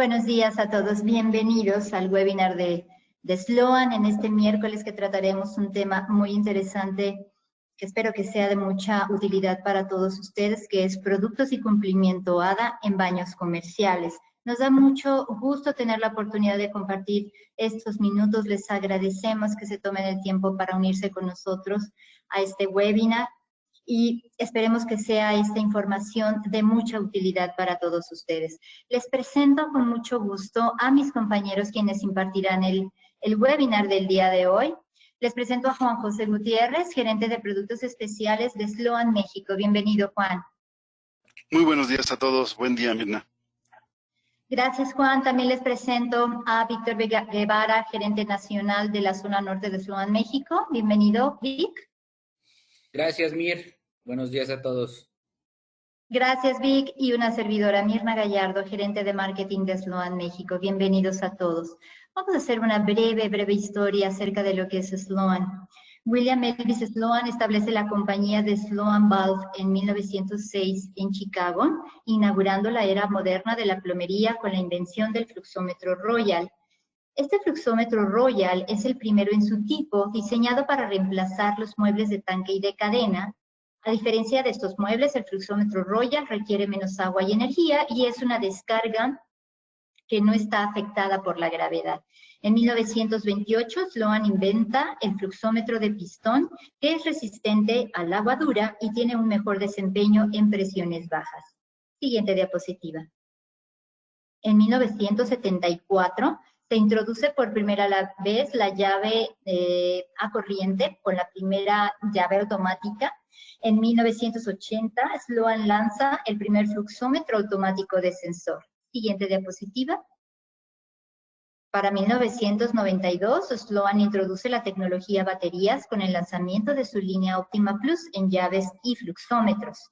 Buenos días a todos, bienvenidos al webinar de Sloan en este miércoles que trataremos un tema muy interesante que espero que sea de mucha utilidad para todos ustedes, que es productos y cumplimiento ADA en baños comerciales. Nos da mucho gusto tener la oportunidad de compartir estos minutos, les agradecemos que se tomen el tiempo para unirse con nosotros a este webinar y esperemos que sea esta información de mucha utilidad para todos ustedes. Les presento con mucho gusto a mis compañeros quienes impartirán el webinar del día de hoy. Les presento a Juan José Gutiérrez, gerente de productos especiales de Sloan México. Bienvenido, Juan. Muy buenos días a todos. Buen día, Mirna. Gracias, Juan. También les presento a Víctor Guevara, gerente nacional de la zona norte de Sloan México. Bienvenido, Vic. Gracias, Mir. Buenos días a todos. Gracias, Vic. Y una servidora, Mirna Gallardo, gerente de marketing de Sloan México. Bienvenidos a todos. Vamos a hacer una breve historia acerca de lo que es Sloan. William Elvis Sloan establece la compañía de Sloan Valve en 1906 en Chicago, inaugurando la era moderna de la plomería con la invención del fluxómetro Royal. Este fluxómetro Royal es el primero en su tipo, diseñado para reemplazar los muebles de tanque y de cadena. A diferencia de estos muebles, el fluxómetro Royal requiere menos agua y energía y es una descarga que no está afectada por la gravedad. En 1928, Sloan inventa el fluxómetro de pistón, que es resistente al agua dura y tiene un mejor desempeño en presiones bajas. Siguiente diapositiva. En 1974, se introduce por primera vez la llave a corriente con la primera llave automática. En 1980, Sloan lanza el primer fluxómetro automático de sensor. Siguiente diapositiva. Para 1992, Sloan introduce la tecnología baterías con el lanzamiento de su línea Optima Plus en llaves y fluxómetros.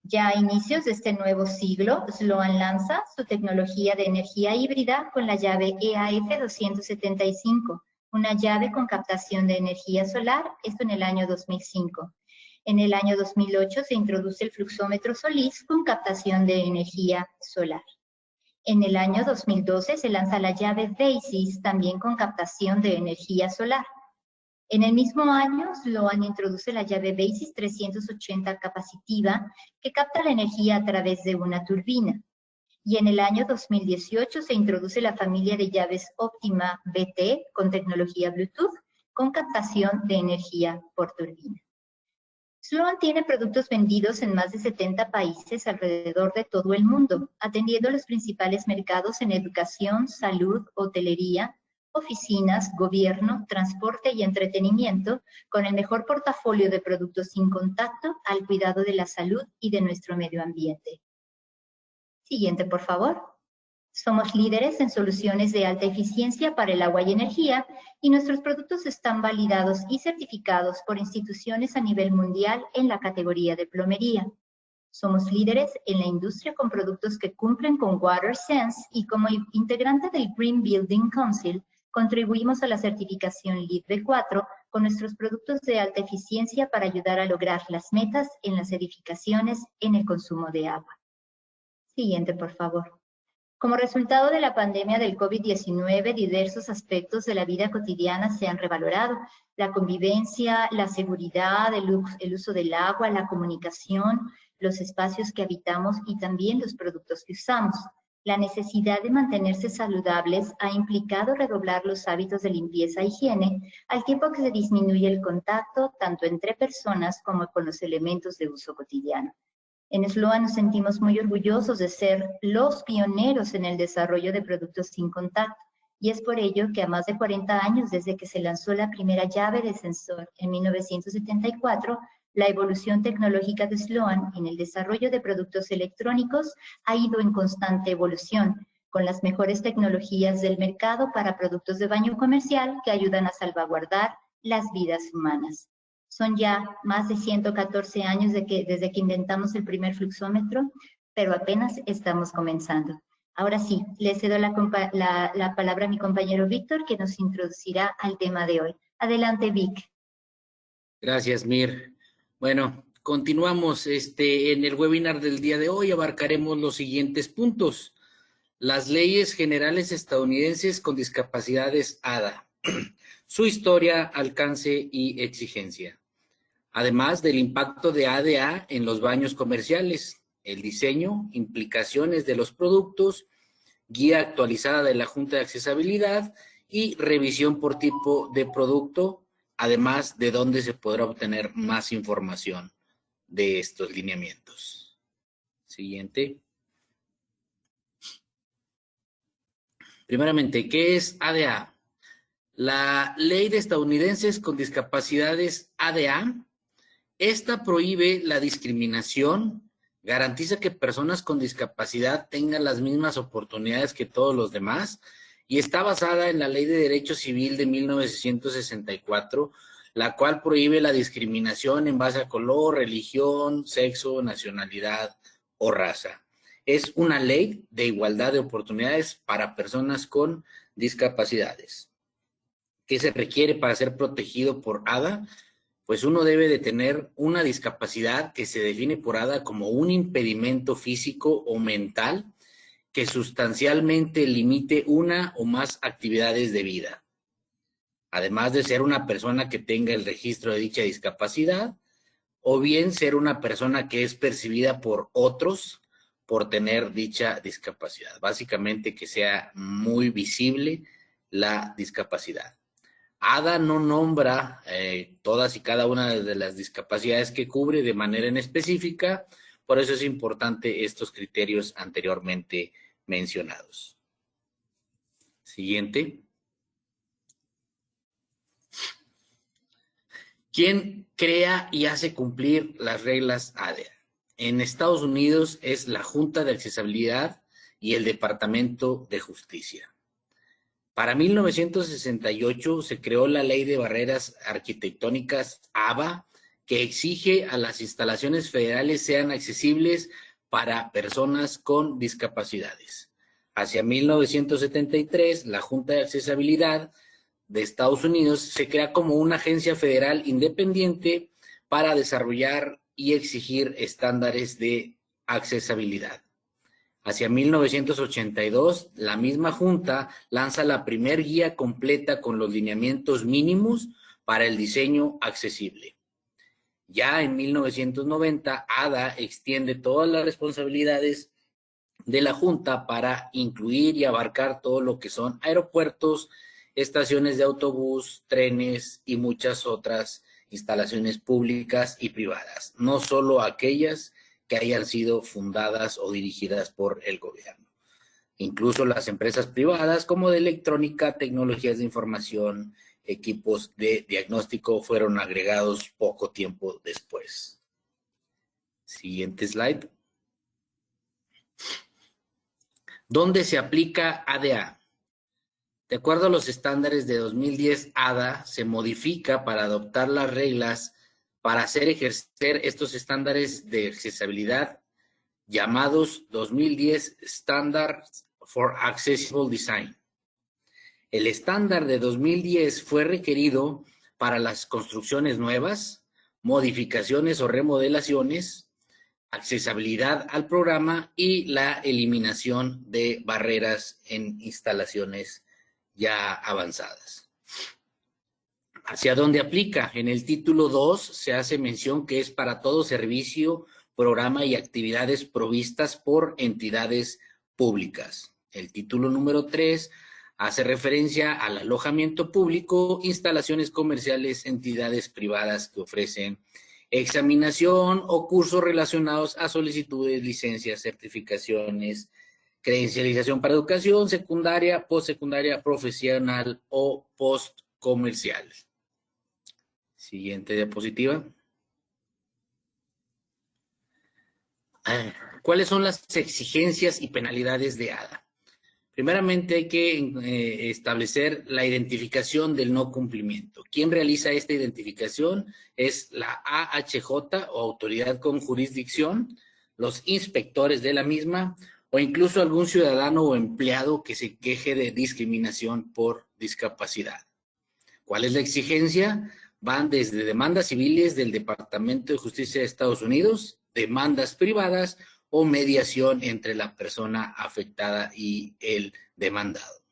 Ya a inicios de este nuevo siglo, Sloan lanza su tecnología de energía híbrida con la llave EAF 275, una llave con captación de energía solar, esto en el año 2005. En el año 2008 se introduce el fluxómetro Solis con captación de energía solar. En el año 2012 se lanza la llave Basis, también con captación de energía solar. En el mismo año, Sloan introduce la llave Basis 380 capacitiva, que capta la energía a través de una turbina. Y en el año 2018 se introduce la familia de llaves Optima BT con tecnología Bluetooth, con captación de energía por turbina. Sloan tiene productos vendidos en más de 70 países alrededor de todo el mundo, atendiendo los principales mercados en educación, salud, hotelería, oficinas, gobierno, transporte y entretenimiento, con el mejor portafolio de productos sin contacto al cuidado de la salud y de nuestro medio ambiente. Siguiente, por favor. Somos líderes en soluciones de alta eficiencia para el agua y energía, y nuestros productos están validados y certificados por instituciones a nivel mundial en la categoría de plomería. Somos líderes en la industria con productos que cumplen con WaterSense y como integrante del Green Building Council, contribuimos a la certificación LEED B4 con nuestros productos de alta eficiencia para ayudar a lograr las metas en las edificaciones en el consumo de agua. Siguiente, por favor. Como resultado de la pandemia del COVID-19, diversos aspectos de la vida cotidiana se han revalorado. La convivencia, la seguridad, el uso del agua, la comunicación, los espacios que habitamos y también los productos que usamos. La necesidad de mantenerse saludables ha implicado redoblar los hábitos de limpieza e higiene, al tiempo que se disminuye el contacto tanto entre personas como con los elementos de uso cotidiano. En Sloan nos sentimos muy orgullosos de ser los pioneros en el desarrollo de productos sin contacto, y es por ello que a más de 40 años desde que se lanzó la primera llave de sensor en 1974, la evolución tecnológica de Sloan en el desarrollo de productos electrónicos ha ido en constante evolución, con las mejores tecnologías del mercado para productos de baño comercial que ayudan a salvaguardar las vidas humanas. Son ya más de 114 años desde que inventamos el primer fluxómetro, pero apenas estamos comenzando. Ahora sí, le cedo la palabra a mi compañero Víctor, que nos introducirá al tema de hoy. Adelante, Vic. Gracias, Mir. Bueno, continuamos en el webinar del día de hoy. Abarcaremos los siguientes puntos. Las leyes generales estadounidenses con discapacidades ADA, su historia, alcance y exigencia. Además del impacto de ADA en los baños comerciales, el diseño, implicaciones de los productos, guía actualizada de la Junta de Accesibilidad y revisión por tipo de producto, además de dónde se podrá obtener más información de estos lineamientos. Siguiente. Primeramente, ¿qué es ADA? La Ley de Estadounidenses con Discapacidades ADA, esta prohíbe la discriminación, garantiza que personas con discapacidad tengan las mismas oportunidades que todos los demás y está basada en la Ley de Derecho Civil de 1964, la cual prohíbe la discriminación en base a color, religión, sexo, nacionalidad o raza. Es una ley de igualdad de oportunidades para personas con discapacidades. ¿Qué se requiere para ser protegido por ADA? Pues uno debe de tener una discapacidad que se define por ADA como un impedimento físico o mental que sustancialmente limite una o más actividades de vida. Además de ser una persona que tenga el registro de dicha discapacidad, o bien ser una persona que es percibida por otros por tener dicha discapacidad. Básicamente que sea muy visible la discapacidad. ADA no nombra todas y cada una de las discapacidades que cubre de manera en específica, por eso es importante estos criterios anteriormente mencionados. Siguiente. ¿Quién crea y hace cumplir las reglas ADA? En Estados Unidos es la Junta de Accesibilidad y el Departamento de Justicia. Para 1968 se creó la Ley de Barreras Arquitectónicas ABA, que exige a las instalaciones federales sean accesibles para personas con discapacidades. Hacia 1973, la Junta de Accesibilidad de Estados Unidos se crea como una agencia federal independiente para desarrollar y exigir estándares de accesibilidad. Hacia 1982, la misma Junta lanza la primer guía completa con los lineamientos mínimos para el diseño accesible. Ya en 1990, ADA extiende todas las responsabilidades de la Junta para incluir y abarcar todo lo que son aeropuertos, estaciones de autobús, trenes y muchas otras instalaciones públicas y privadas, no solo aquellas que hayan sido fundadas o dirigidas por el gobierno. Incluso las empresas privadas como de electrónica, tecnologías de información, equipos de diagnóstico fueron agregados poco tiempo después. Siguiente slide. ¿Dónde se aplica ADA? De acuerdo a los estándares de 2010, ADA se modifica para adoptar las reglas para hacer ejercer estos estándares de accesibilidad llamados 2010 Standards for Accessible Design. El estándar de 2010 fue requerido para las construcciones nuevas, modificaciones o remodelaciones, accesibilidad al programa y la eliminación de barreras en instalaciones ya avanzadas. ¿Hacia dónde aplica? En el título 2 se hace mención que es para todo servicio, programa y actividades provistas por entidades públicas. El título número 3 hace referencia al alojamiento público, instalaciones comerciales, entidades privadas que ofrecen examinación o cursos relacionados a solicitudes, licencias, certificaciones, credencialización para educación secundaria, postsecundaria, profesional o postcomercial. Siguiente diapositiva. ¿Cuáles son las exigencias y penalidades de ADA? Primeramente hay que establecer la identificación del no cumplimiento. ¿Quién realiza esta identificación? Es la AHJ o autoridad con jurisdicción, los inspectores de la misma o incluso algún ciudadano o empleado que se queje de discriminación por discapacidad. ¿Cuál es la exigencia? Van desde demandas civiles del Departamento de Justicia de Estados Unidos, demandas privadas o mediación entre la persona afectada y el demandado.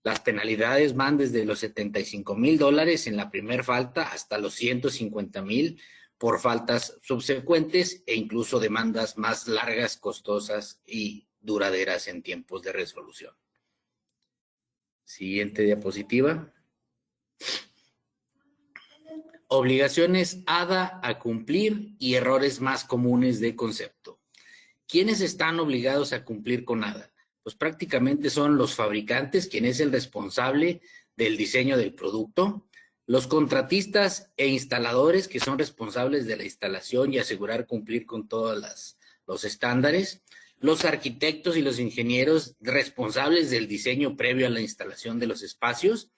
Las penalidades van desde los $75,000 en la primera falta hasta los $150,000 por faltas subsecuentes e incluso demandas más largas, costosas y duraderas en tiempos de resolución. Siguiente diapositiva. Obligaciones ADA a cumplir y errores más comunes de concepto. ¿Quiénes están obligados a cumplir con ADA? Pues prácticamente son los fabricantes, quien es el responsable del diseño del producto, los contratistas e instaladores, que son responsables de la instalación y asegurar cumplir con todos los estándares, los arquitectos y los ingenieros responsables del diseño previo a la instalación de los espacios,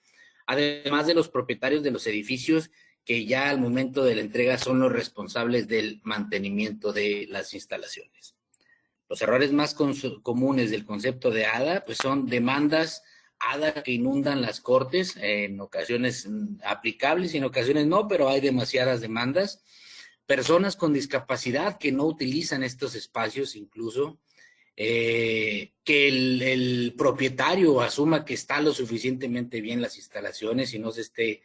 además de los propietarios de los edificios, que ya al momento de la entrega son los responsables del mantenimiento de las instalaciones. Los errores más comunes del concepto de ADA pues son demandas ADA que inundan las cortes, en ocasiones aplicables y en ocasiones no, pero hay demasiadas demandas. Personas con discapacidad que no utilizan estos espacios incluso, que el propietario asuma que está lo suficientemente bien las instalaciones y no se esté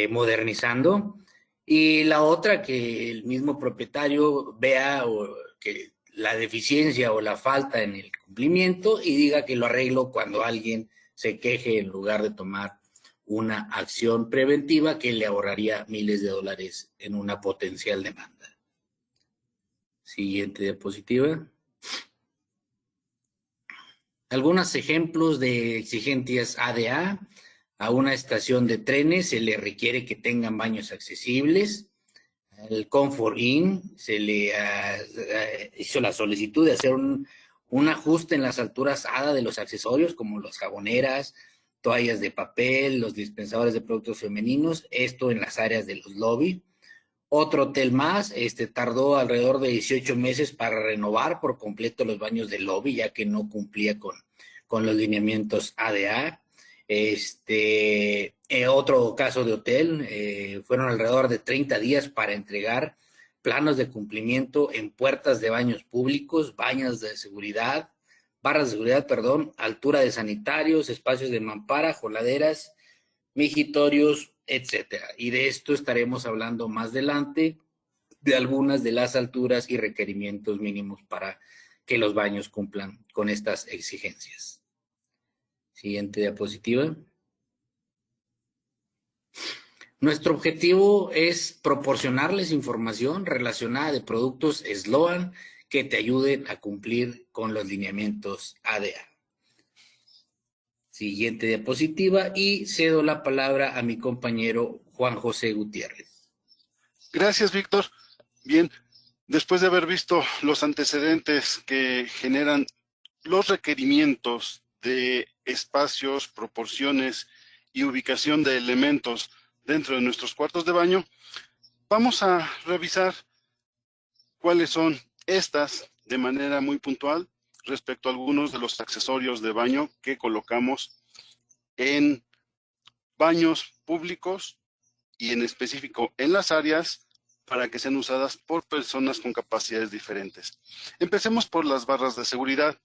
modernizando. Y la otra, que el mismo propietario vea que la deficiencia o la falta en el cumplimiento y diga que lo arreglo cuando alguien se queje en lugar de tomar una acción preventiva que le ahorraría miles de dólares en una potencial demanda. Siguiente diapositiva. Algunos ejemplos de exigencias ADA. A una estación de trenes se le requiere que tengan baños accesibles. El Comfort Inn se le hizo la solicitud de hacer un ajuste en las alturas ADA de los accesorios, como las jaboneras, toallas de papel, los dispensadores de productos femeninos, esto en las áreas de los lobby. Otro hotel más tardó alrededor de 18 meses para renovar por completo los baños del lobby, ya que no cumplía con los lineamientos ADA. Otro caso de hotel, fueron alrededor de 30 días para entregar planos de cumplimiento en puertas de baños públicos, barras de seguridad, altura de sanitarios, espacios de mampara, joladeras, mijitorios, etcétera. Y de esto estaremos hablando más adelante, de algunas de las alturas y requerimientos mínimos para que los baños cumplan con estas exigencias. Siguiente diapositiva. Nuestro objetivo es proporcionarles información relacionada de productos Sloan que te ayuden a cumplir con los lineamientos ADA. Siguiente diapositiva y cedo la palabra a mi compañero Juan José Gutiérrez. Gracias, Víctor. Bien, después de haber visto los antecedentes que generan los requerimientos de espacios, proporciones y ubicación de elementos dentro de nuestros cuartos de baño, vamos a revisar cuáles son estas de manera muy puntual respecto a algunos de los accesorios de baño que colocamos en baños públicos y en específico en las áreas para que sean usadas por personas con capacidades diferentes. Empecemos por las barras de seguridad.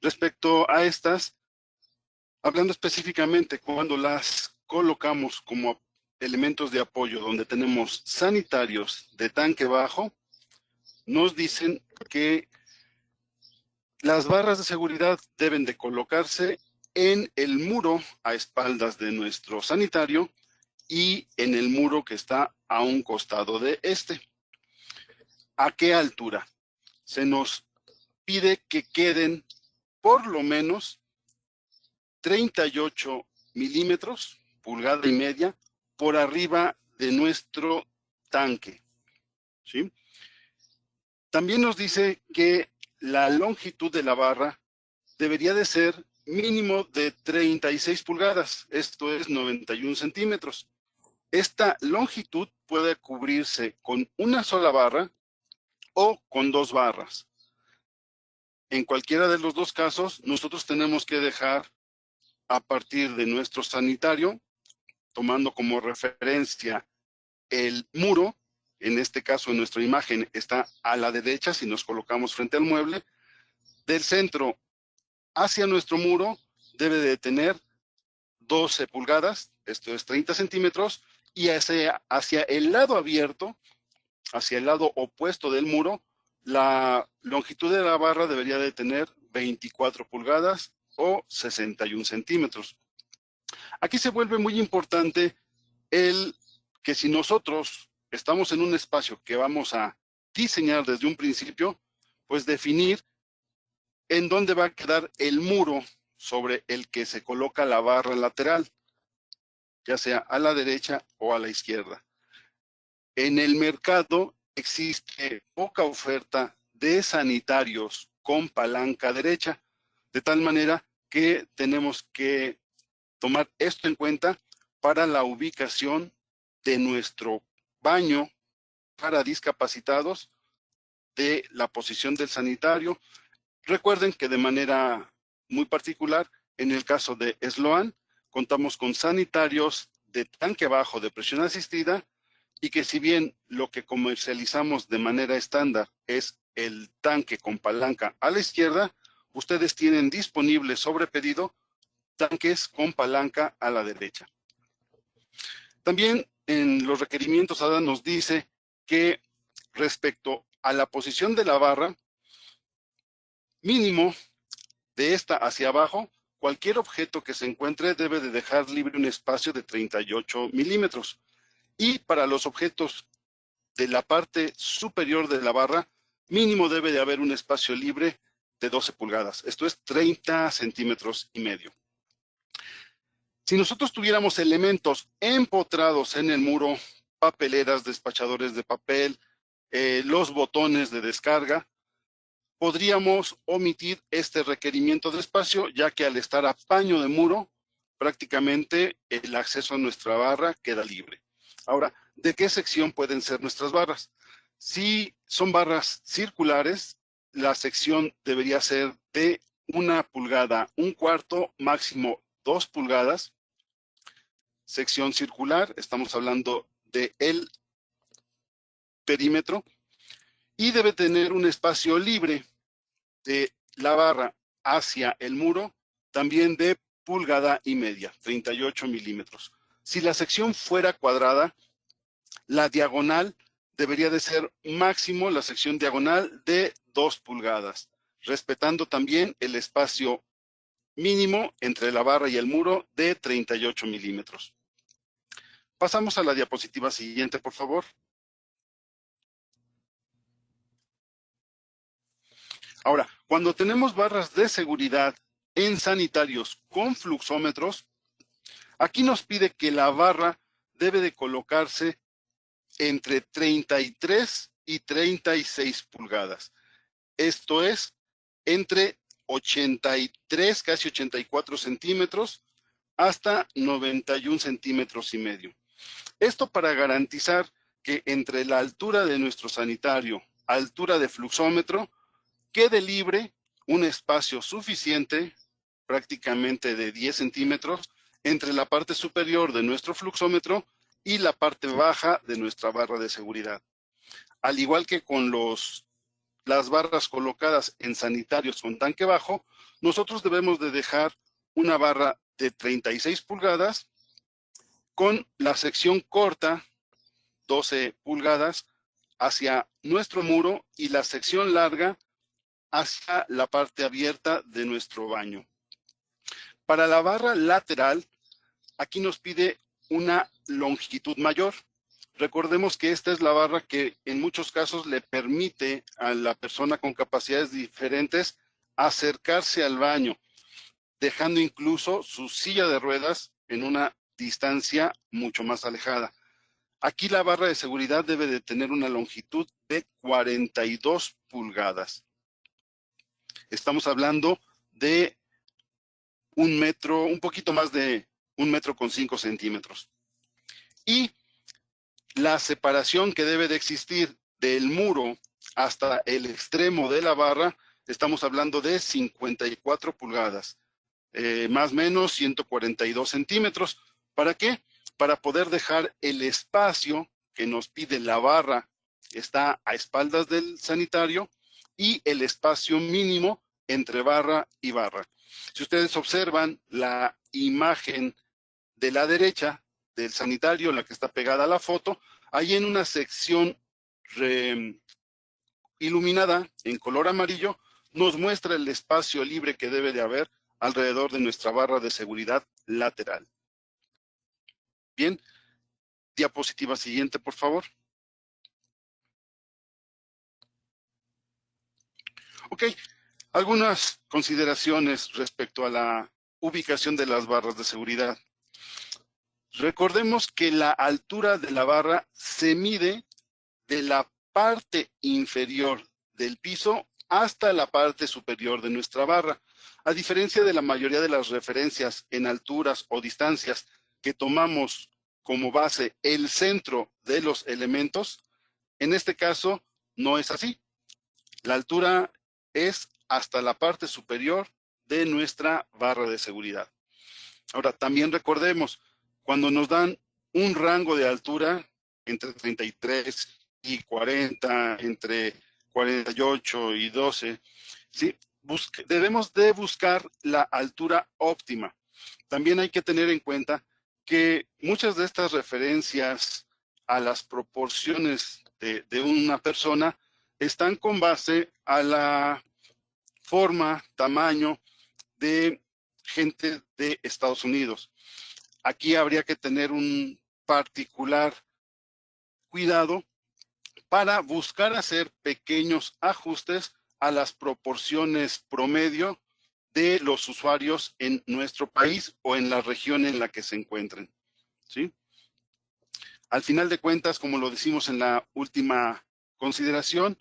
Respecto a estas, hablando específicamente cuando las colocamos como elementos de apoyo donde tenemos sanitarios de tanque bajo, nos dicen que las barras de seguridad deben de colocarse en el muro a espaldas de nuestro sanitario y en el muro que está a un costado de este. ¿A qué altura? Se nos pide que queden por lo menos 38 milímetros, pulgada y media, por arriba de nuestro tanque, ¿sí? También nos dice que la longitud de la barra debería de ser mínimo de 36 pulgadas, esto es 91 centímetros. Esta longitud puede cubrirse con una sola barra o con dos barras. En cualquiera de los dos casos, nosotros tenemos que dejar a partir de nuestro sanitario, tomando como referencia el muro, en este caso en nuestra imagen está a la derecha si nos colocamos frente al mueble, del centro hacia nuestro muro debe de tener 12 pulgadas, esto es 30 centímetros, y hacia el lado abierto, hacia el lado opuesto del muro, la longitud de la barra debería de tener 24 pulgadas o 61 centímetros. Aquí se vuelve muy importante el que si nosotros estamos en un espacio que vamos a diseñar desde un principio, pues definir en dónde va a quedar el muro sobre el que se coloca la barra lateral, ya sea a la derecha o a la izquierda. En el mercado existe poca oferta de sanitarios con palanca derecha, de tal manera que tenemos que tomar esto en cuenta para la ubicación de nuestro baño para discapacitados, de la posición del sanitario. Recuerden que de manera muy particular, en el caso de Sloan, contamos con sanitarios de tanque bajo de presión asistida y que si bien lo que comercializamos de manera estándar es el tanque con palanca a la izquierda, ustedes tienen disponible sobre pedido tanques con palanca a la derecha. También en los requerimientos ADA nos dice que respecto a la posición de la barra, mínimo de esta hacia abajo, cualquier objeto que se encuentre debe de dejar libre un espacio de 38 milímetros. Y para los objetos de la parte superior de la barra, mínimo debe de haber un espacio libre de 12 pulgadas. Esto es 30 centímetros y medio. Si nosotros tuviéramos elementos empotrados en el muro, papeleras, despachadores de papel, los botones de descarga, podríamos omitir este requerimiento de espacio, ya que al estar a paño de muro, prácticamente el acceso a nuestra barra queda libre. Ahora, ¿de qué sección pueden ser nuestras barras? Si son barras circulares, la sección debería ser de 1 pulgada, 1/4, máximo 2 pulgadas. Sección circular, estamos hablando de el perímetro, y debe tener un espacio libre de la barra hacia el muro, también de 1,5 pulgadas, 38 milímetros. Si la sección fuera cuadrada, la diagonal debería de ser máximo la sección diagonal de 2 pulgadas, respetando también el espacio mínimo entre la barra y el muro de 38 milímetros. Pasamos a la diapositiva siguiente, por favor. Ahora, cuando tenemos barras de seguridad en sanitarios con fluxómetros, aquí nos pide que la barra debe de colocarse entre 33 y 36 pulgadas. Esto es entre 83, casi 84 centímetros, hasta 91 centímetros y medio. Esto para garantizar que entre la altura de nuestro sanitario, altura de fluxómetro, quede libre un espacio suficiente, prácticamente de 10 centímetros, entre la parte superior de nuestro fluxómetro y la parte baja de nuestra barra de seguridad. Al igual que con las barras colocadas en sanitarios con tanque bajo, nosotros debemos de dejar una barra de 36 pulgadas con la sección corta, 12 pulgadas, hacia nuestro muro y la sección larga hacia la parte abierta de nuestro baño. Para la barra lateral, aquí nos pide una longitud mayor. Recordemos que esta es la barra que en muchos casos le permite a la persona con capacidades diferentes acercarse al baño, dejando incluso su silla de ruedas en una distancia mucho más alejada. Aquí la barra de seguridad debe de tener una longitud de 42 pulgadas. Estamos hablando de 1 metro, un poquito más de 1,5 metros. Y la separación que debe de existir del muro hasta el extremo de la barra, estamos hablando de 54 pulgadas, más o menos 142 centímetros. ¿Para qué? Para poder dejar el espacio que nos pide la barra está a espaldas del sanitario y el espacio mínimo entre barra y barra. Si ustedes observan la imagen de la derecha del sanitario, la que está pegada a la foto, ahí en una sección iluminada en color amarillo, nos muestra el espacio libre que debe de haber alrededor de nuestra barra de seguridad lateral. Bien, diapositiva siguiente, por favor. Ok, algunas consideraciones respecto a la ubicación de las barras de seguridad. Recordemos que la altura de la barra se mide de la parte inferior del piso hasta la parte superior de nuestra barra. A diferencia de la mayoría de las referencias en alturas o distancias que tomamos como base el centro de los elementos, en este caso no es así. La altura es hasta la parte superior de nuestra barra de seguridad. Ahora, también recordemos, cuando nos dan un rango de altura entre 33 y 40, entre 48 y 12, ¿sí? Debemos de buscar la altura óptima. También hay que tener en cuenta que muchas de estas referencias a las proporciones de una persona están con base a la forma, tamaño de gente de Estados Unidos. Aquí habría que tener un particular cuidado para buscar hacer pequeños ajustes a las proporciones promedio de los usuarios en nuestro país o en la región en la que se encuentren, ¿sí? Al final de cuentas, como lo decimos en la última consideración,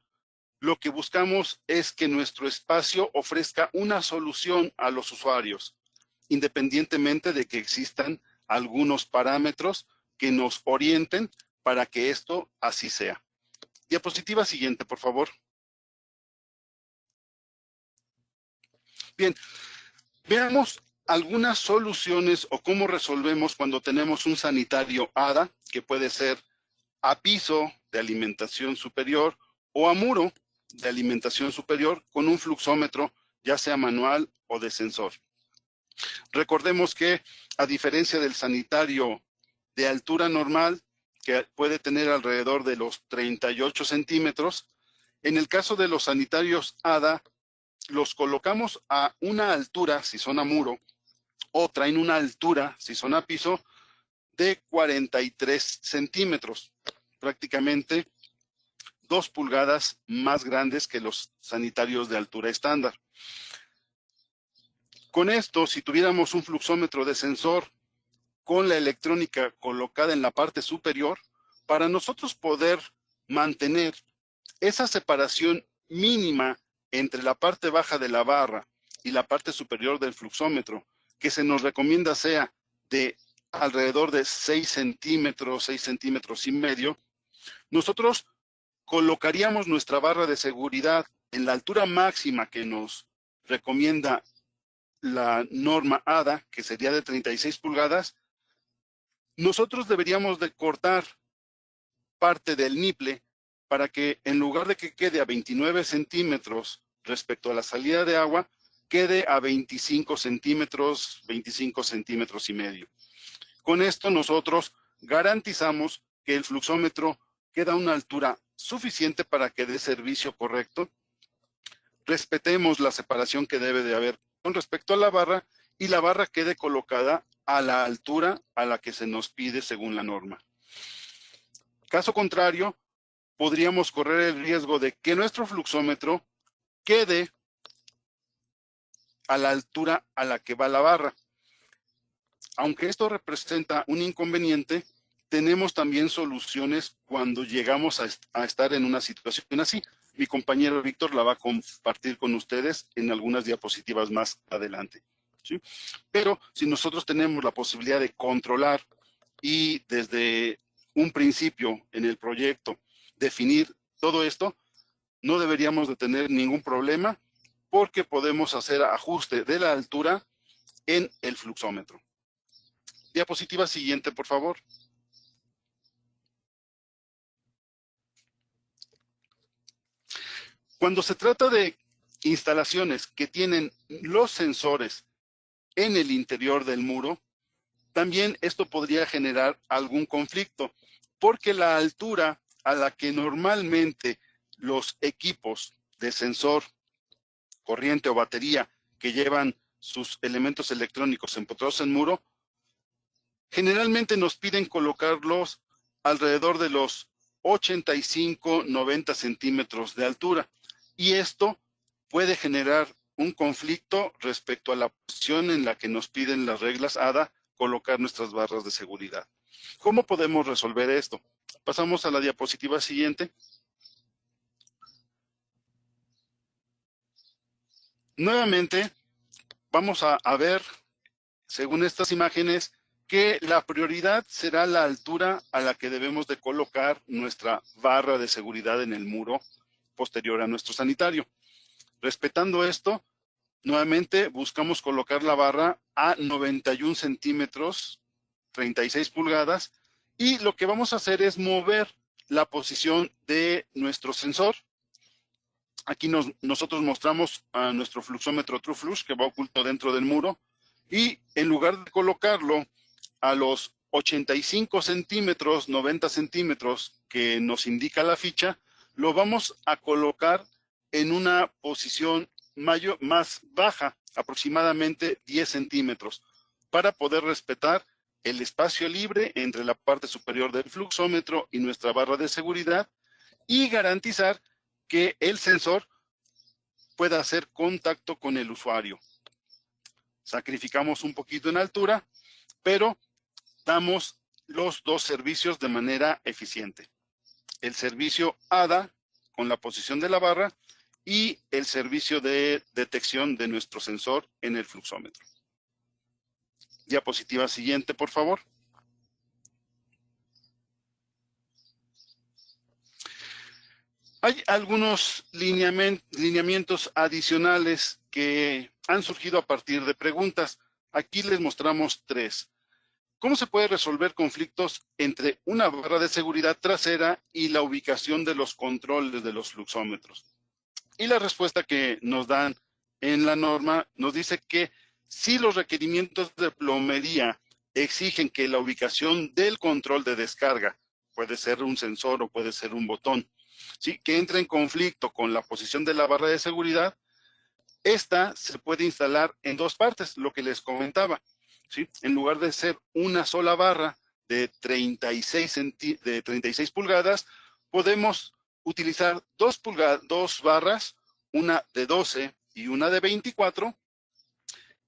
lo que buscamos es que nuestro espacio ofrezca una solución a los usuarios, independientemente de que existan algunos parámetros que nos orienten para que esto así sea. Diapositiva siguiente, por favor. Bien, veamos algunas soluciones o cómo resolvemos cuando tenemos un sanitario ADA, que puede ser a piso de alimentación superior o a muro de alimentación superior con un fluxómetro, ya sea manual o de sensor. Recordemos que, a diferencia del sanitario de altura normal, que puede tener alrededor de los 38 centímetros, en el caso de los sanitarios ADA, los colocamos a una altura, si son a muro, o traen una altura, si son a piso, de 43 centímetros, prácticamente 2 pulgadas más grandes que los sanitarios de altura estándar. Con esto, si tuviéramos un fluxómetro de sensor con la electrónica colocada en la parte superior, para nosotros poder mantener esa separación mínima entre la parte baja de la barra y la parte superior del fluxómetro, que se nos recomienda sea de alrededor de 6 centímetros y medio, nosotros colocaríamos nuestra barra de seguridad en la altura máxima que nos recomienda la norma ADA, que sería de 36 pulgadas, nosotros deberíamos de cortar parte del niple para que en lugar de que quede a 29 centímetros respecto a la salida de agua, quede a 25 centímetros y medio. Con esto nosotros garantizamos que el fluxómetro queda a una altura suficiente para que dé servicio correcto. Respetemos la separación que debe de haber con respecto a la barra y la barra quede colocada a la altura a la que se nos pide según la norma. Caso contrario, podríamos correr el riesgo de que nuestro fluxómetro quede a la altura a la que va la barra. Aunque esto representa un inconveniente, tenemos también soluciones cuando llegamos a estar en una situación así. Mi compañero Víctor la va a compartir con ustedes en algunas diapositivas más adelante, ¿sí? Pero si nosotros tenemos la posibilidad de controlar y desde un principio en el proyecto definir todo esto, no deberíamos de tener ningún problema porque podemos hacer ajuste de la altura en el fluxómetro. Diapositiva siguiente, por favor. Cuando se trata de instalaciones que tienen los sensores en el interior del muro, también esto podría generar algún conflicto, porque la altura a la que normalmente los equipos de sensor, corriente o batería que llevan sus elementos electrónicos empotrados en muro, generalmente nos piden colocarlos alrededor de los 85-90 centímetros de altura. Y esto puede generar un conflicto respecto a la posición en la que nos piden las reglas ADA colocar nuestras barras de seguridad. ¿Cómo podemos resolver esto? Pasamos a la diapositiva siguiente. Nuevamente, vamos a ver, según estas imágenes, que la prioridad será la altura a la que debemos de colocar nuestra barra de seguridad en el muro posterior a nuestro sanitario. Respetando esto, nuevamente buscamos colocar la barra a 91 centímetros, 36 pulgadas, y lo que vamos a hacer es mover la posición de nuestro sensor. Aquí nosotros mostramos a nuestro fluxómetro TrueFlush que va oculto dentro del muro, y en lugar de colocarlo a los 85 centímetros, 90 centímetros que nos indica la ficha, lo vamos a colocar en una posición más baja, aproximadamente 10 centímetros, para poder respetar el espacio libre entre la parte superior del fluxómetro y nuestra barra de seguridad y garantizar que el sensor pueda hacer contacto con el usuario. Sacrificamos un poquito en altura, pero damos los dos servicios de manera eficiente. El servicio ADA con la posición de la barra y el servicio de detección de nuestro sensor en el fluxómetro. Diapositiva siguiente, por favor. Hay algunos lineamientos adicionales que han surgido a partir de preguntas. Aquí les mostramos 3. ¿Cómo se puede resolver conflictos entre una barra de seguridad trasera y la ubicación de los controles de los fluxómetros? Y la respuesta que nos dan en la norma nos dice que si los requerimientos de plomería exigen que la ubicación del control de descarga, puede ser un sensor o puede ser un botón, ¿sí?, que entre en conflicto con la posición de la barra de seguridad, esta se puede instalar en 2 partes, lo que les comentaba, ¿sí? En lugar de ser una sola barra de 36 pulgadas, podemos utilizar 2 barras, una de 12 y una de 24,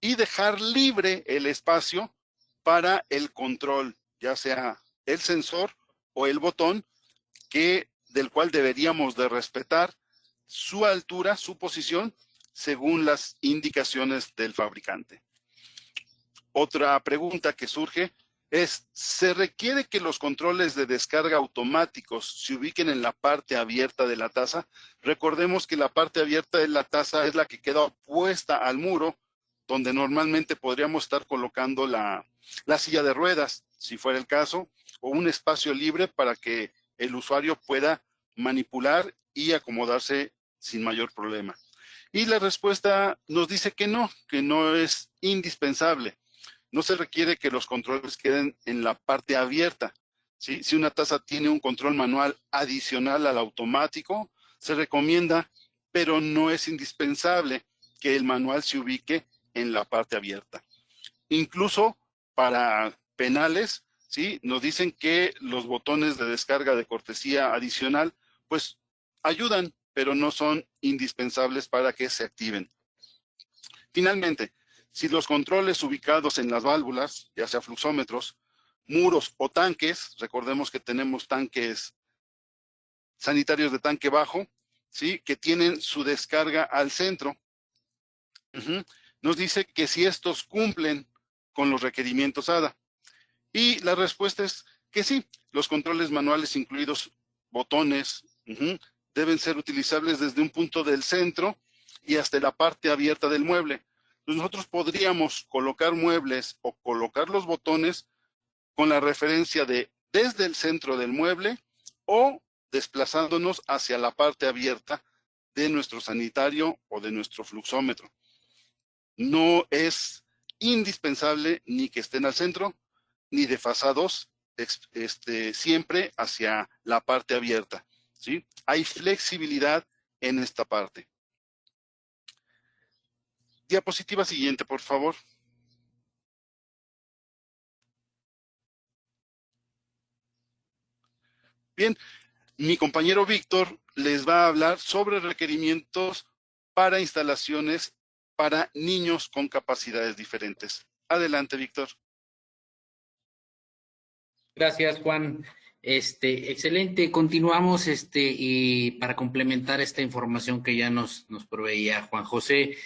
y dejar libre el espacio para el control, ya sea el sensor o el botón, del cual deberíamos de respetar su altura, su posición, según las indicaciones del fabricante. Otra pregunta que surge es, ¿se requiere que los controles de descarga automáticos se ubiquen en la parte abierta de la taza? Recordemos que la parte abierta de la taza es la que queda opuesta al muro, donde normalmente podríamos estar colocando la silla de ruedas, si fuera el caso, o un espacio libre para que el usuario pueda manipular y acomodarse sin mayor problema. Y la respuesta nos dice que no es indispensable. No se requiere que los controles queden en la parte abierta, ¿sí? Si una taza tiene un control manual adicional al automático, se recomienda, pero no es indispensable que el manual se ubique en la parte abierta. Incluso para penales, ¿sí?, nos dicen que los botones de descarga de cortesía adicional, pues ayudan, pero no son indispensables para que se activen. Finalmente, si los controles ubicados en las válvulas, ya sea fluxómetros, muros o tanques, recordemos que tenemos tanques sanitarios de tanque bajo, ¿sí?, que tienen su descarga al centro, nos dice que si estos cumplen con los requerimientos ADA. Y la respuesta es que sí, los controles manuales, incluidos botones, deben ser utilizables desde un punto del centro y hasta la parte abierta del mueble. Nosotros podríamos colocar muebles o colocar los botones con la referencia de desde el centro del mueble o desplazándonos hacia la parte abierta de nuestro sanitario o de nuestro fluxómetro. No es indispensable ni que estén al centro, ni desfasados siempre hacia la parte abierta, ¿sí? Hay flexibilidad en esta parte. Diapositiva siguiente, por favor. Bien, mi compañero Víctor les va a hablar sobre requerimientos para instalaciones para niños con capacidades diferentes. Adelante, Víctor. Gracias, Juan. Excelente. Continuamos y para complementar esta información que ya nos proveía Juan José,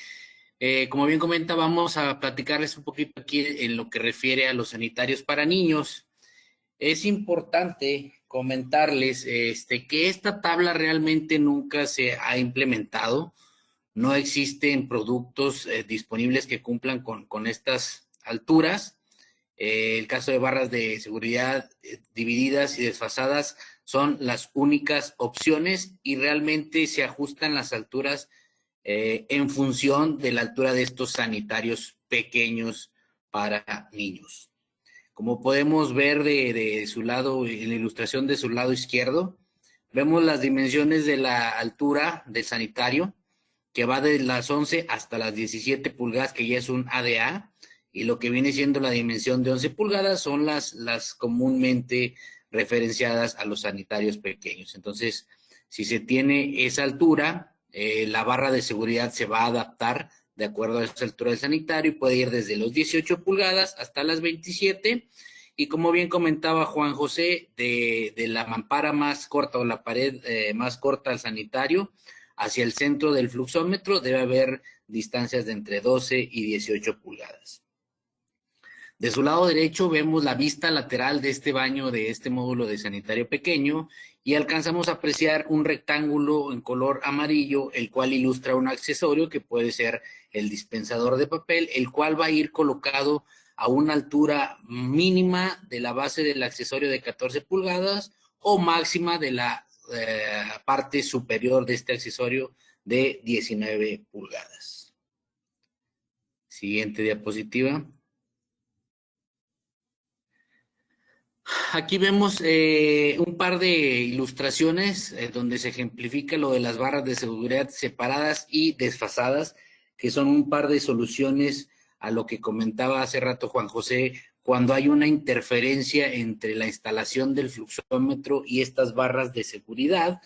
como bien comenta, vamos a platicarles un poquito aquí en lo que refiere a los sanitarios para niños. Es importante comentarles que esta tabla realmente nunca se ha implementado. No existen productos disponibles que cumplan con estas alturas. El caso de barras de seguridad divididas y desfasadas son las únicas opciones y realmente se ajustan las alturas en función de la altura de estos sanitarios pequeños para niños. Como podemos ver de su lado, en la ilustración de su lado izquierdo, vemos las dimensiones de la altura del sanitario, que va de las 11 hasta las 17 pulgadas, que ya es un ADA, y lo que viene siendo la dimensión de 11 pulgadas son las comúnmente referenciadas a los sanitarios pequeños. Entonces, si se tiene esa altura, la barra de seguridad se va a adaptar de acuerdo a esa altura del sanitario y puede ir desde los 18 pulgadas hasta las 27. Y como bien comentaba Juan José, de la mampara más corta o la pared más corta al sanitario hacia el centro del fluxómetro debe haber distancias de entre 12 y 18 pulgadas. De su lado derecho vemos la vista lateral de este baño, de este módulo de sanitario pequeño, y alcanzamos a apreciar un rectángulo en color amarillo, el cual ilustra un accesorio que puede ser el dispensador de papel, el cual va a ir colocado a una altura mínima de la base del accesorio de 14 pulgadas o máxima de la parte superior de este accesorio de 19 pulgadas. Siguiente diapositiva. Aquí vemos un par de ilustraciones donde se ejemplifica lo de las barras de seguridad separadas y desfasadas, que son un par de soluciones a lo que comentaba hace rato Juan José, cuando hay una interferencia entre la instalación del fluxómetro y estas barras de seguridad,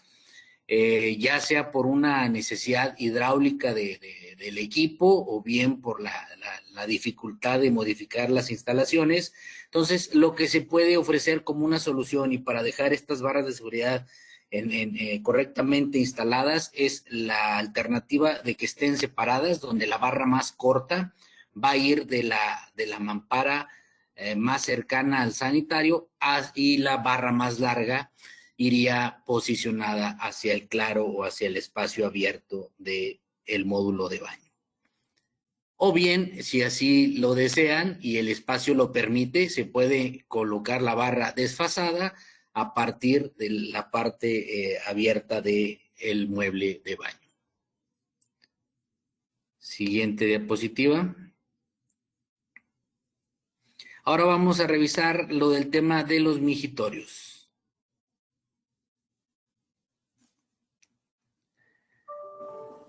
ya sea por una necesidad hidráulica del equipo o bien por la dificultad de modificar las instalaciones. Entonces, lo que se puede ofrecer como una solución y para dejar estas barras de seguridad correctamente instaladas es la alternativa de que estén separadas, donde la barra más corta va a ir de la mampara más cercana al sanitario y la barra más larga iría posicionada hacia el claro o hacia el espacio abierto del módulo de baño. O bien, si así lo desean y el espacio lo permite, se puede colocar la barra desfasada a partir de la parte abierta del mueble de baño. Siguiente diapositiva. Ahora vamos a revisar lo del tema de los migitorios.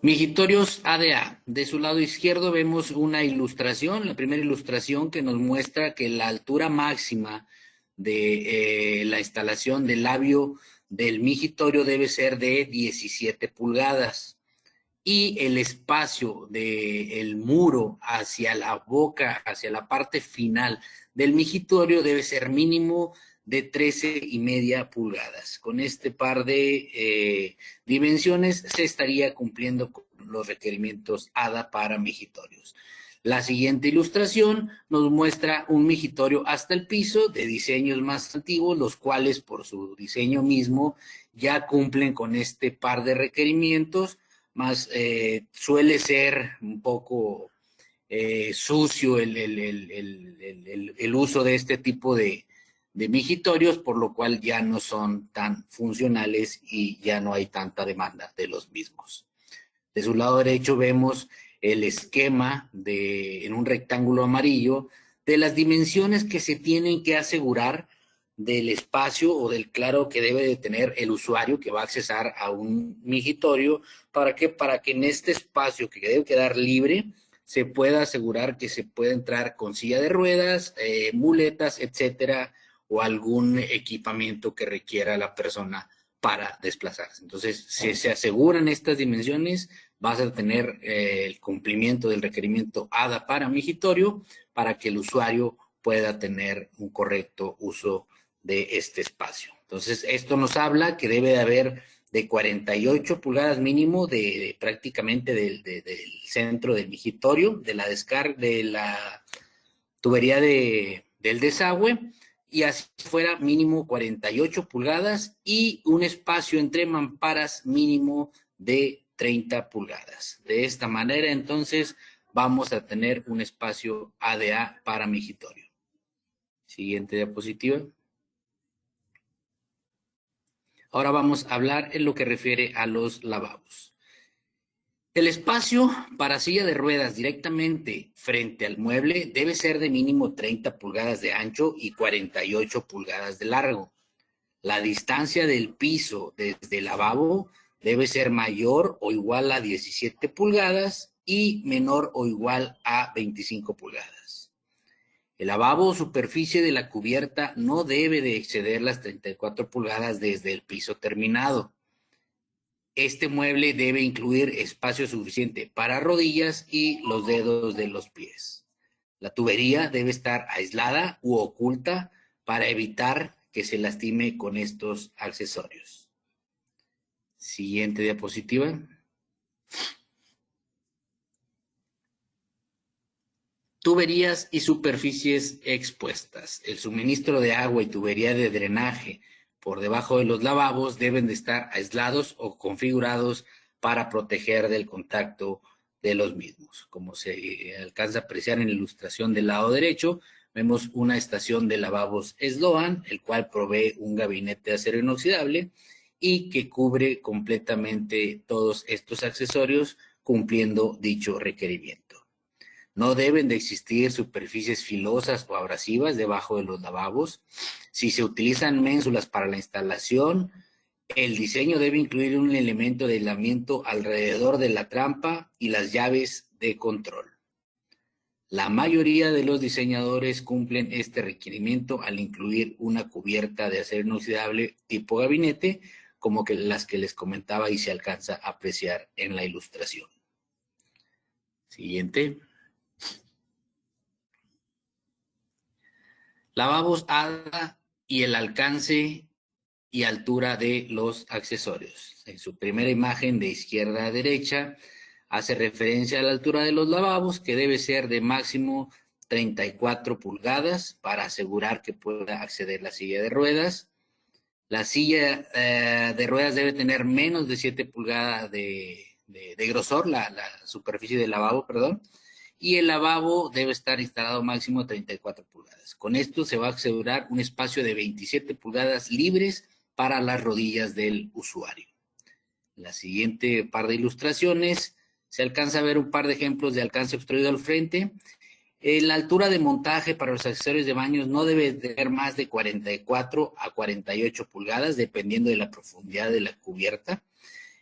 Migitorios ADA. De su lado izquierdo vemos una ilustración, la primera ilustración que nos muestra que la altura máxima de la instalación del labio del migitorio debe ser de 17 pulgadas y el espacio del muro hacia la boca, hacia la parte final del migitorio debe ser mínimo de 13,5 pulgadas. Con este par de dimensiones se estaría cumpliendo con los requerimientos ADA para migitorios. La siguiente ilustración nos muestra un migitorio hasta el piso de diseños más antiguos, los cuales por su diseño mismo ya cumplen con este par de requerimientos, más suele ser un poco sucio el uso de este tipo de migitorios, por lo cual ya no son tan funcionales y ya no hay tanta demanda de los mismos. De su lado derecho vemos el esquema en un rectángulo amarillo de las dimensiones que se tienen que asegurar del espacio o del claro que debe de tener el usuario que va a accesar a un migitorio. ¿Para qué? Para que en este espacio que debe quedar libre se pueda asegurar que se puede entrar con silla de ruedas, muletas, etcétera, o algún equipamiento que requiera la persona para desplazarse. Entonces, si se aseguran estas dimensiones, vas a tener el cumplimiento del requerimiento ADA para migitorio para que el usuario pueda tener un correcto uso de este espacio. Entonces, esto nos habla que debe de haber de 48 pulgadas mínimo prácticamente del centro del migitorio, de la descarga, de la tubería del desagüe, y así fuera mínimo 48 pulgadas y un espacio entre mamparas mínimo de 30 pulgadas. De esta manera, entonces, vamos a tener un espacio ADA para migitorio. Siguiente diapositiva. Ahora vamos a hablar en lo que refiere a los lavabos. El espacio para silla de ruedas directamente frente al mueble debe ser de mínimo 30 pulgadas de ancho y 48 pulgadas de largo. La distancia del piso desde el lavabo debe ser mayor o igual a 17 pulgadas y menor o igual a 25 pulgadas. El lavabo o superficie de la cubierta no debe de exceder las 34 pulgadas desde el piso terminado. Este mueble debe incluir espacio suficiente para rodillas y los dedos de los pies. La tubería debe estar aislada u oculta para evitar que se lastime con estos accesorios. Siguiente diapositiva. Tuberías y superficies expuestas. El suministro de agua y tubería de drenaje por debajo de los lavabos deben de estar aislados o configurados para proteger del contacto de los mismos. Como se alcanza a apreciar en la ilustración del lado derecho, vemos una estación de lavabos Sloan, el cual provee un gabinete de acero inoxidable y que cubre completamente todos estos accesorios cumpliendo dicho requerimiento. No deben de existir superficies filosas o abrasivas debajo de los lavabos. Si se utilizan ménsulas para la instalación, el diseño debe incluir un elemento de aislamiento alrededor de la trampa y las llaves de control. La mayoría de los diseñadores cumplen este requerimiento al incluir una cubierta de acero inoxidable tipo gabinete, como las que les comentaba y se alcanza a apreciar en la ilustración. Siguiente. Lavabos ADA y el alcance y altura de los accesorios. En su primera imagen de izquierda a derecha hace referencia a la altura de los lavabos, que debe ser de máximo 34 pulgadas para asegurar que pueda acceder la silla de ruedas. La silla de ruedas debe tener menos de 7 pulgadas de grosor, la superficie del lavabo, perdón. Y el lavabo debe estar instalado máximo 34 pulgadas. Con esto se va a asegurar un espacio de 27 pulgadas libres para las rodillas del usuario. En la siguiente par de ilustraciones se alcanza a ver un par de ejemplos de alcance obstruido al frente. La altura de montaje para los accesorios de baños no debe tener más de 44 a 48 pulgadas, dependiendo de la profundidad de la cubierta.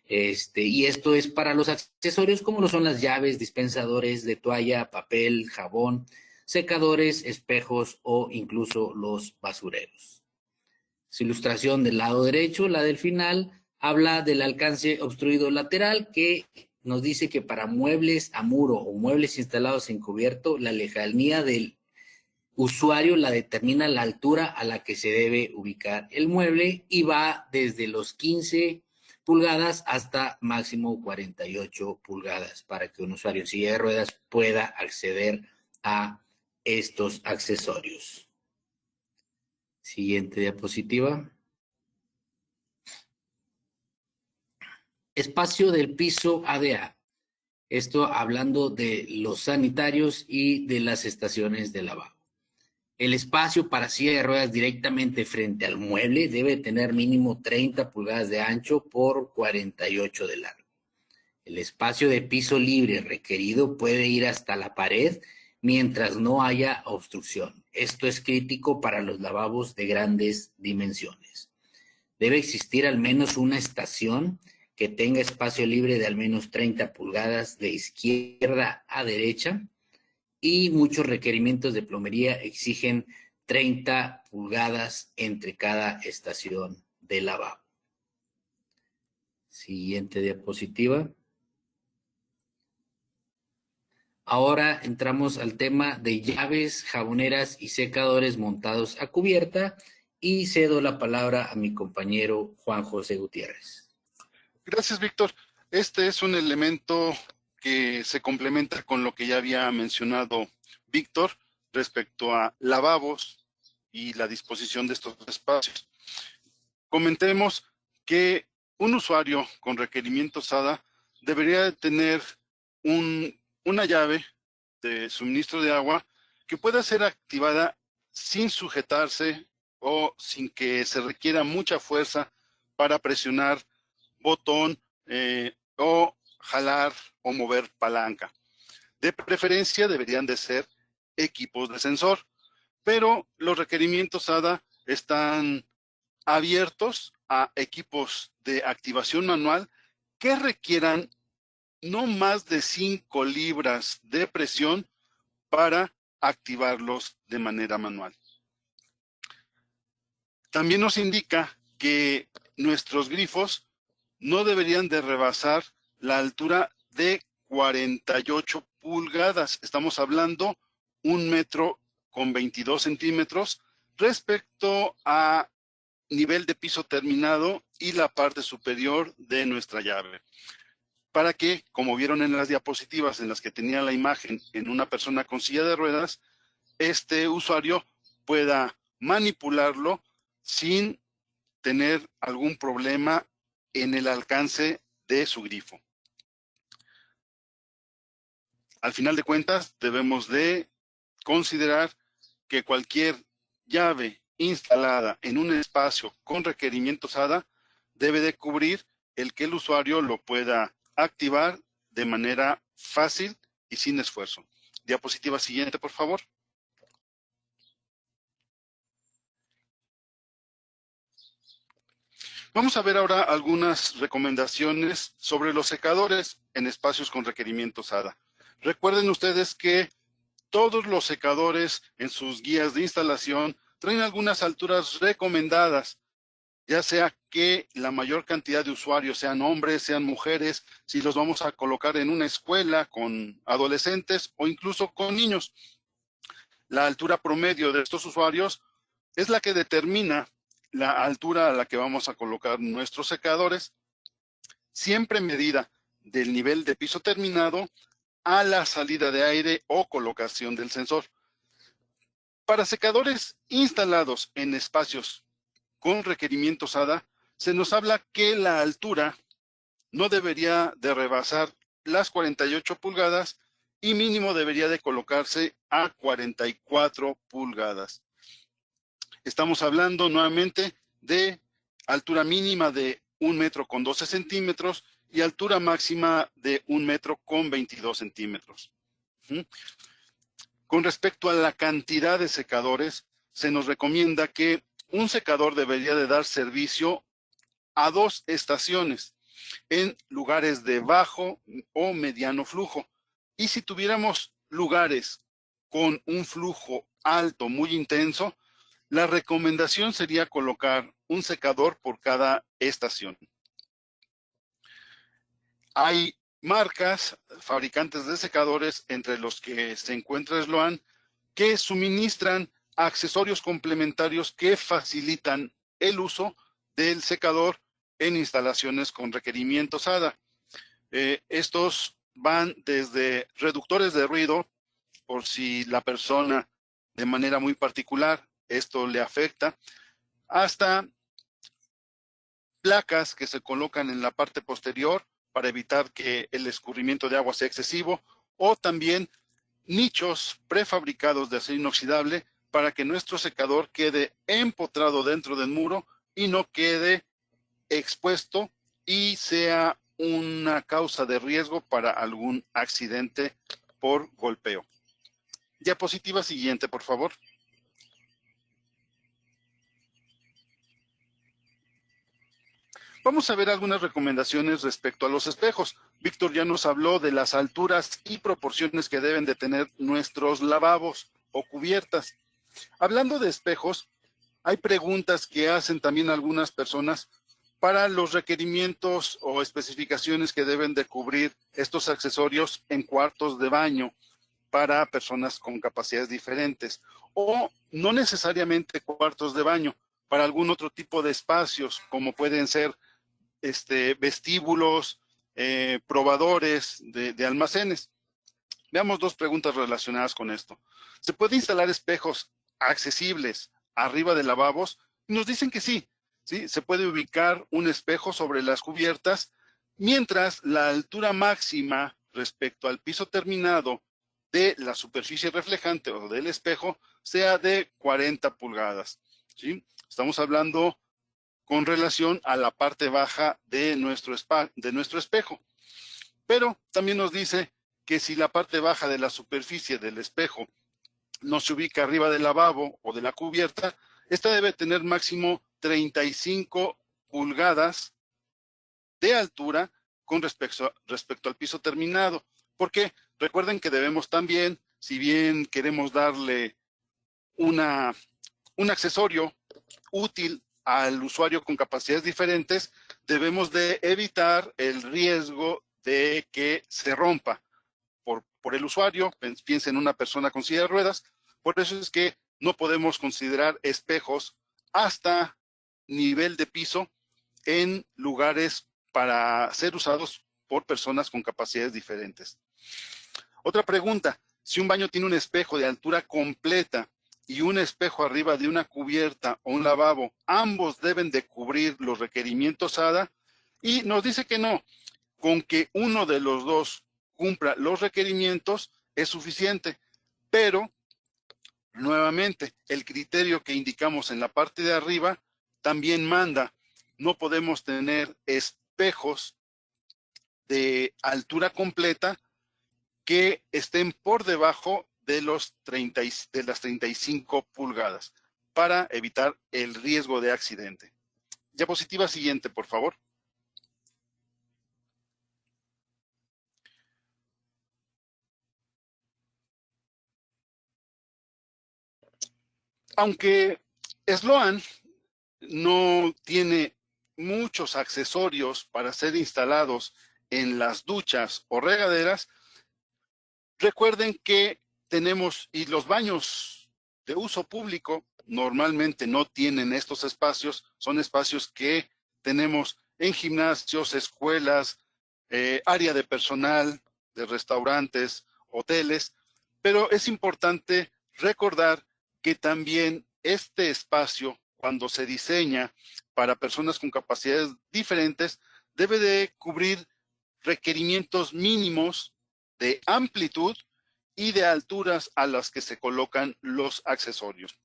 Y esto es para los accesorios como lo son las llaves, dispensadores de toalla, papel, jabón, secadores, espejos o incluso los basureros. Su ilustración del lado derecho, la del final, habla del alcance obstruido lateral, que nos dice que para muebles a muro o muebles instalados en cubierto, la lejanía del usuario la determina la altura a la que se debe ubicar el mueble y va desde los 15 pulgadas hasta máximo 48 pulgadas para que un usuario en silla de ruedas pueda acceder a estos accesorios. Siguiente diapositiva. Espacio del piso ADA. Esto hablando de los sanitarios y de las estaciones de lavado. El espacio para silla de ruedas directamente frente al mueble debe tener mínimo 30 pulgadas de ancho por 48 de largo. El espacio de piso libre requerido puede ir hasta la pared mientras no haya obstrucción. Esto es crítico para los lavabos de grandes dimensiones. Debe existir al menos una estación que tenga espacio libre de al menos 30 pulgadas de izquierda a derecha, y muchos requerimientos de plomería exigen 30 pulgadas entre cada estación de lavabo. Siguiente diapositiva. Ahora entramos al tema de llaves, jaboneras y secadores montados a cubierta, y cedo la palabra a mi compañero Juan José Gutiérrez. Gracias, Víctor. Este es un elemento que se complementa con lo que ya había mencionado Víctor respecto a lavabos y la disposición de estos espacios. Comentemos que un usuario con requerimientos SADA debería tener una llave de suministro de agua que pueda ser activada sin sujetarse o sin que se requiera mucha fuerza para presionar botón o jalar o mover palanca. De preferencia deberían de ser equipos de sensor, pero los requerimientos SADA están abiertos a equipos de activación manual que requieran no más de 5 libras de presión para activarlos de manera manual. También nos indica que nuestros grifos no deberían de rebasar la altura de 48 pulgadas. Estamos hablando 1 metro con 22 centímetros respecto a nivel de piso terminado y la parte superior de nuestra llave. Para que, como vieron en las diapositivas en las que tenía la imagen en una persona con silla de ruedas, este usuario pueda manipularlo sin tener algún problema en el alcance de su grifo. Al final de cuentas, debemos de considerar que cualquier llave instalada en un espacio con requerimientos SADA debe de cubrir el que el usuario lo pueda activar de manera fácil y sin esfuerzo. Diapositiva siguiente, por favor. Vamos a ver ahora algunas recomendaciones sobre los secadores en espacios con requerimientos SADA. Recuerden ustedes que todos los secadores en sus guías de instalación traen algunas alturas recomendadas, ya sea que la mayor cantidad de usuarios sean hombres, sean mujeres, si los vamos a colocar en una escuela con adolescentes o incluso con niños. La altura promedio de estos usuarios es la que determina la altura a la que vamos a colocar nuestros secadores, siempre medida del nivel de piso terminado a la salida de aire o colocación del sensor. Para secadores instalados en espacios con requerimientos SADA, se nos habla que la altura no debería de rebasar las 48 pulgadas y mínimo debería de colocarse a 44 pulgadas. Estamos hablando nuevamente de altura mínima de 1 metro con 12 centímetros y altura máxima de 1 metro con 22 centímetros. Con respecto a la cantidad de secadores, se nos recomienda que un secador debería de dar servicio a 2 estaciones en lugares de bajo o mediano flujo. Y si tuviéramos lugares con un flujo alto, muy intenso, la recomendación sería colocar un secador por cada estación. Hay marcas, fabricantes de secadores, entre los que se encuentra Sloan, que suministran accesorios complementarios que facilitan el uso del secador en instalaciones con requerimientos SADA. Estos van desde reductores de ruido, por si la persona de manera muy particular esto le afecta, hasta placas que se colocan en la parte posterior para evitar que el escurrimiento de agua sea excesivo, o también nichos prefabricados de acero inoxidable para que nuestro secador quede empotrado dentro del muro y no quede expuesto y sea una causa de riesgo para algún accidente por golpeo. Diapositiva siguiente, por favor. Vamos a ver algunas recomendaciones respecto a los espejos. Víctor ya nos habló de las alturas y proporciones que deben de tener nuestros lavabos o cubiertas. Hablando de espejos, hay preguntas que hacen también algunas personas para los requerimientos o especificaciones que deben de cubrir estos accesorios en cuartos de baño para personas con capacidades diferentes, o no necesariamente cuartos de baño, para algún otro tipo de espacios, como pueden ser vestíbulos, probadores de almacenes. Veamos dos preguntas relacionadas con esto. ¿Se puede instalar espejos accesibles arriba de lavabos? Nos dicen que sí, ¿sí? Se puede ubicar un espejo sobre las cubiertas, mientras la altura máxima respecto al piso terminado de la superficie reflejante o del espejo sea de 40 pulgadas, ¿sí? Estamos hablando con relación a la parte baja de nuestro espejo. Pero también nos dice que si la parte baja de la superficie del espejo no se ubica arriba del lavabo o de la cubierta, esta debe tener máximo 35 pulgadas de altura con respecto al piso terminado. Porque recuerden que debemos también, si bien queremos darle un accesorio útil al usuario con capacidades diferentes, debemos de evitar el riesgo de que se rompa por el usuario. Piensa en una persona con silla de ruedas. Por eso es que no podemos considerar espejos hasta nivel de piso en lugares para ser usados por personas con capacidades diferentes. Otra pregunta: si un baño tiene un espejo de altura completa y un espejo arriba de una cubierta o un lavabo, ambos deben de cubrir los requerimientos ADA, y nos dice que no, con que uno de los dos cumpla los requerimientos es suficiente, pero nuevamente el criterio que indicamos en la parte de arriba también manda. No podemos tener espejos de altura completa que estén por debajo de las 35 pulgadas para evitar el riesgo de accidente. Diapositiva siguiente, por favor. Aunque Sloan no tiene muchos accesorios para ser instalados en las duchas o regaderas, recuerden que tenemos, y los baños de uso público normalmente no tienen estos espacios, son espacios que tenemos en gimnasios, escuelas, área de personal, de restaurantes, hoteles, pero es importante recordar que también este espacio, cuando se diseña para personas con capacidades diferentes, debe de cubrir requerimientos mínimos de amplitud y de alturas a las que se colocan los accesorios.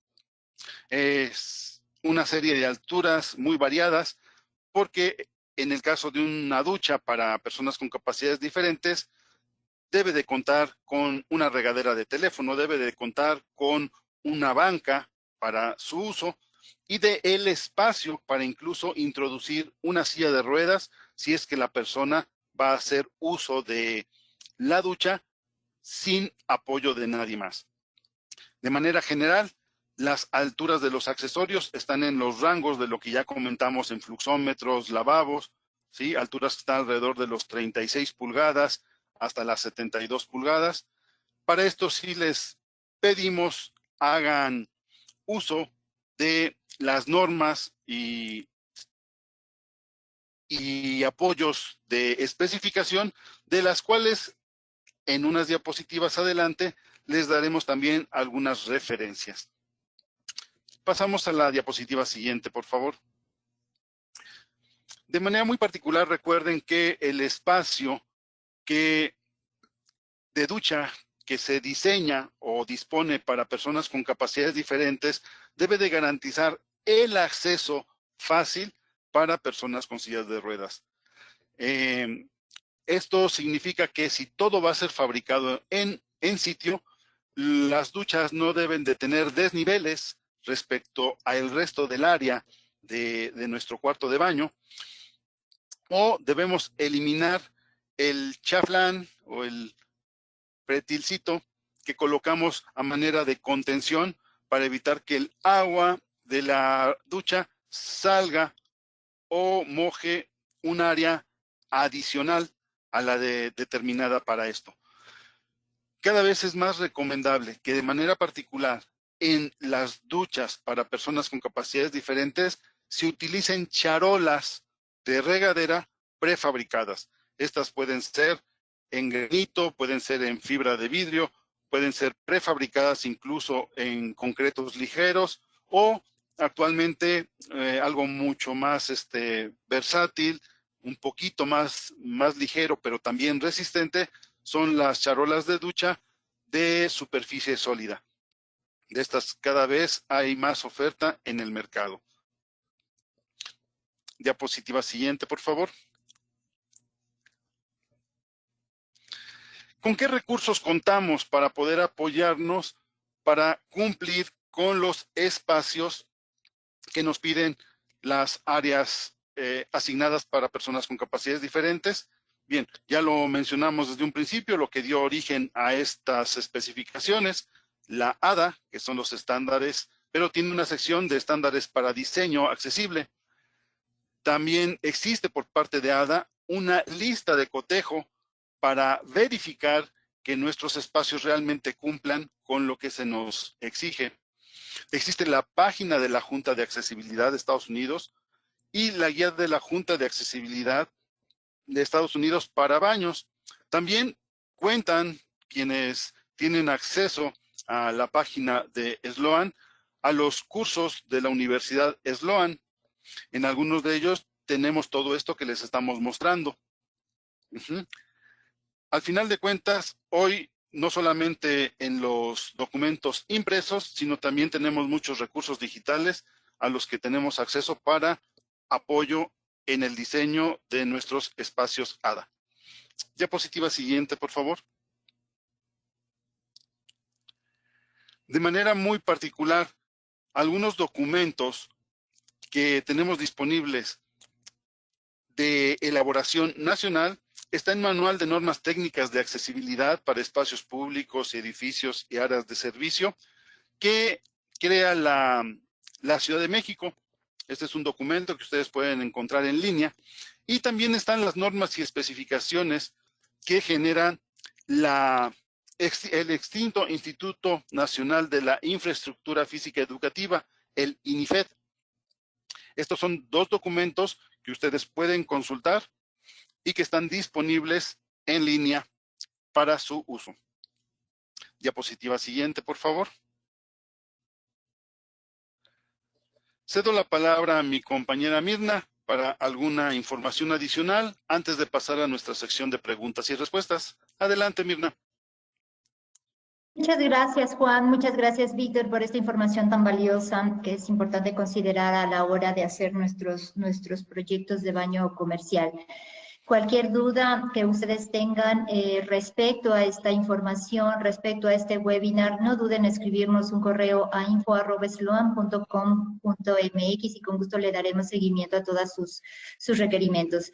Es una serie de alturas muy variadas, porque en el caso de una ducha para personas con capacidades diferentes, debe de contar con una regadera de teléfono, debe de contar con una banca para su uso y de el espacio para incluso introducir una silla de ruedas si es que la persona va a hacer uso de la ducha sin apoyo de nadie más. De manera general, las alturas de los accesorios están en los rangos de lo que ya comentamos en fluxómetros, lavabos, ¿sí? Alturas que están alrededor de los 36 pulgadas hasta las 72 pulgadas. Para esto sí les pedimos hagan uso de las normas y apoyos de especificación, de las cuales en unas diapositivas adelante les daremos también algunas referencias. Pasamos a la diapositiva siguiente, por favor. De manera muy particular, recuerden que el espacio de ducha que se diseña o dispone para personas con capacidades diferentes debe de garantizar el acceso fácil para personas con sillas de ruedas. Esto significa que si todo va a ser fabricado en sitio, las duchas no deben de tener desniveles respecto al resto del área de nuestro cuarto de baño, o debemos eliminar el chaflán o el pretilcito que colocamos a manera de contención para evitar que el agua de la ducha salga o moje un área adicional a la determinada para esto. Cada vez es más recomendable que de manera particular en las duchas para personas con capacidades diferentes se utilicen charolas de regadera prefabricadas. Estas pueden ser en granito, pueden ser en fibra de vidrio, pueden ser prefabricadas incluso en concretos ligeros, o actualmente algo mucho más versátil, un poquito más ligero, pero también resistente, son las charolas de ducha de superficie sólida. De estas cada vez hay más oferta en el mercado. Diapositiva siguiente, por favor. ¿Con qué recursos contamos para poder apoyarnos para cumplir con los espacios que nos piden las áreas asignadas para personas con capacidades diferentes? Bien, ya lo mencionamos desde un principio, lo que dio origen a estas especificaciones, la ADA, que son los estándares, pero tiene una sección de estándares para diseño accesible. También existe por parte de ADA una lista de cotejo para verificar que nuestros espacios realmente cumplan con lo que se nos exige. Existe la página de la Junta de Accesibilidad de Estados Unidos y la guía de la Junta de Accesibilidad de Estados Unidos para baños. También cuentan quienes tienen acceso a la página de Sloan a los cursos de la Universidad Sloan. En algunos de ellos tenemos todo esto que les estamos mostrando. Al final de cuentas, hoy no solamente en los documentos impresos, sino también tenemos muchos recursos digitales a los que tenemos acceso para apoyo en el diseño de nuestros espacios ADA. Diapositiva siguiente, por favor. De manera muy particular, algunos documentos que tenemos disponibles de elaboración nacional está en Manual de Normas Técnicas de Accesibilidad para Espacios Públicos, Edificios y Áreas de Servicio, que crea la Ciudad de México. Este es un documento que ustedes pueden encontrar en línea. Y también están las normas y especificaciones que generan el extinto Instituto Nacional de la Infraestructura Física Educativa, el INIFED. Estos son dos documentos que ustedes pueden consultar y que están disponibles en línea para su uso. Diapositiva siguiente, por favor. Cedo la palabra a mi compañera Mirna para alguna información adicional antes de pasar a nuestra sección de preguntas y respuestas. Adelante, Mirna. Muchas gracias, Juan. Muchas gracias, Víctor, por esta información tan valiosa que es importante considerar a la hora de hacer nuestros proyectos de baño comercial. Cualquier duda que ustedes tengan respecto a esta información, respecto a este webinar, no duden en escribirnos un correo a info@sloan.com.mx y con gusto le daremos seguimiento a todos sus requerimientos.